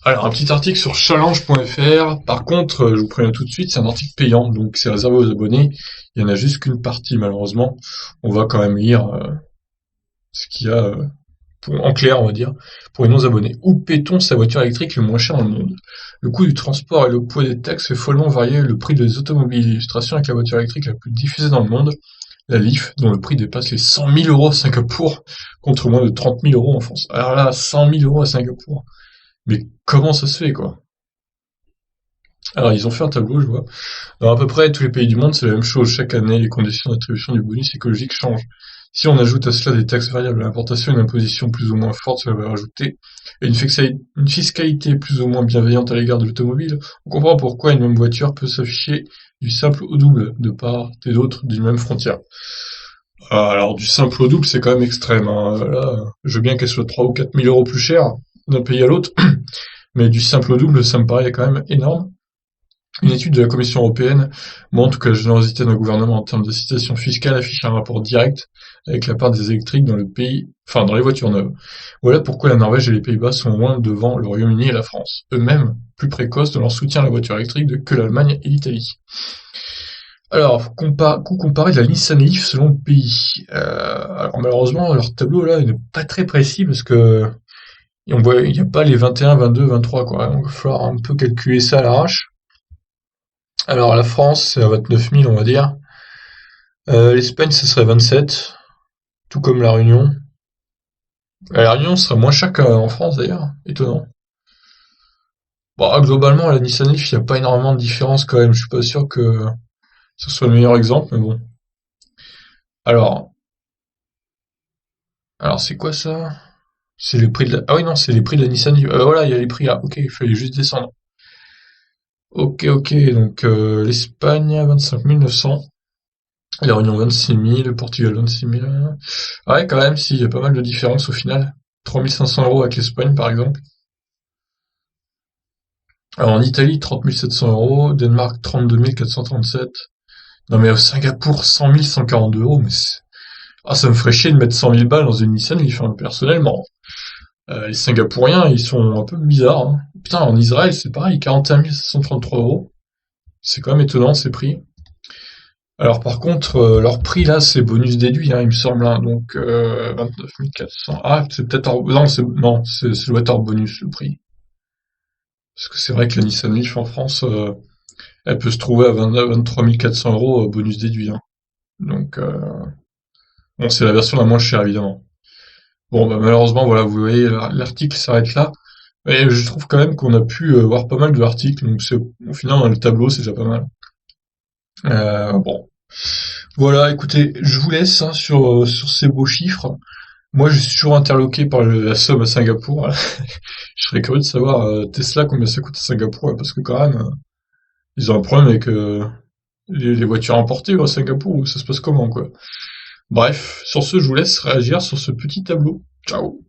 Alors, un petit article sur challenge.fr. Par contre, je vous préviens tout de suite, c'est un article payant, donc c'est réservé aux abonnés. Il y en a juste qu'une partie, malheureusement. On va quand même lire ce qu'il y a en clair, on va dire, pour les non-abonnés. Où paie-t-on sa voiture électrique le moins cher dans le monde? Le coût du transport et le poids des taxes fait follement varier le prix des automobiles. Illustration avec la voiture électrique la plus diffusée dans le monde, la Leaf, dont le prix dépasse les 100 000 euros à Singapour, contre moins de 30 000 euros en France. Alors là, 100 000 euros à Singapour. Mais comment ça se fait, quoi? Alors, ils ont fait un tableau, je vois. Dans à peu près tous les pays du monde, c'est la même chose. Chaque année, les conditions d'attribution du bonus écologique changent. Si on ajoute à cela des taxes variables à l'importation, une imposition plus ou moins forte sur la valeur ajoutée, et une fiscalité plus ou moins bienveillante à l'égard de l'automobile, on comprend pourquoi une même voiture peut s'afficher du simple au double de part et d'autre d'une même frontière. Alors, du simple au double, c'est quand même extrême, hein. Là, je veux bien qu'elle soit 3 ou 4 000 euros plus chère d'un pays à l'autre, mais du simple au double, ça me paraît quand même énorme. Une étude de la Commission européenne montre que la générosité d'un gouvernement en termes d'incitation fiscale affiche un rapport direct avec la part des électriques dans le pays, enfin dans les voitures neuves. Voilà pourquoi la Norvège et les Pays-Bas sont loin devant le Royaume-Uni et la France, eux-mêmes plus précoces dans leur soutien à la voiture électrique que l'Allemagne et l'Italie. Alors, coût comparé de la Nissan Leaf selon le pays. Alors malheureusement, leur tableau là n'est pas très précis parce que on voit, il n'y a pas les 21, 22, 23 quoi. Donc il va falloir un peu calculer ça à l'arrache. Alors la France, c'est à 29 000, on va dire. L'Espagne, ce serait 27, tout comme la Réunion. La Réunion serait moins cher qu'en France, d'ailleurs. Étonnant. Bon, globalement, la Nissan Leaf, il n'y a pas énormément de différence quand même. Je suis pas sûr que ce soit le meilleur exemple, mais bon. Alors, alors c'est quoi ça? C'est les prix de la... Ah oui, non, c'est les prix de la Nissan Leaf. Voilà, il y a les prix là. Ok, il fallait juste descendre. Ok, ok, donc l'Espagne, 25 900. La Réunion, 26 000. Le Portugal, 26 000. Ouais, quand même, si, il y a pas mal de différences au final. 3 500 euros avec l'Espagne, par exemple. Alors, en Italie, 30 700 euros. Danemark, 32 437. Non, mais au Singapour, 100 142 euros. Mais ah, ça me ferait chier de mettre 100 000 balles dans une Nissan Leaf, hein, personnellement. Les Singapouriens, ils sont un peu bizarres, hein. Putain, en Israël, c'est pareil, 41 733 euros. C'est quand même étonnant, ces prix. Alors, par contre, leur prix, là, c'est bonus déduit, hein, il me semble, hein. Donc, 29 400. Ah, c'est peut-être non, ça doit être hors bonus, le prix. Parce que c'est vrai que la Nissan Leaf en France, elle peut se trouver à 23 400 euros bonus déduit, hein. Donc, bon, c'est la version la moins chère, évidemment. Bon, bah, malheureusement, voilà, vous voyez, l'article s'arrête là. Et je trouve quand même qu'on a pu voir pas mal de articles, donc au final, dans le tableau, c'est déjà pas mal. Bon, voilà, écoutez, je vous laisse hein, sur ces beaux chiffres. Moi, je suis toujours interloqué par la somme à Singapour. Je serais curieux de savoir Tesla combien ça coûte à Singapour, parce que quand même, ils ont un problème avec les voitures importées à Singapour, ou ça se passe comment, quoi. Bref, sur ce, je vous laisse réagir sur ce petit tableau. Ciao.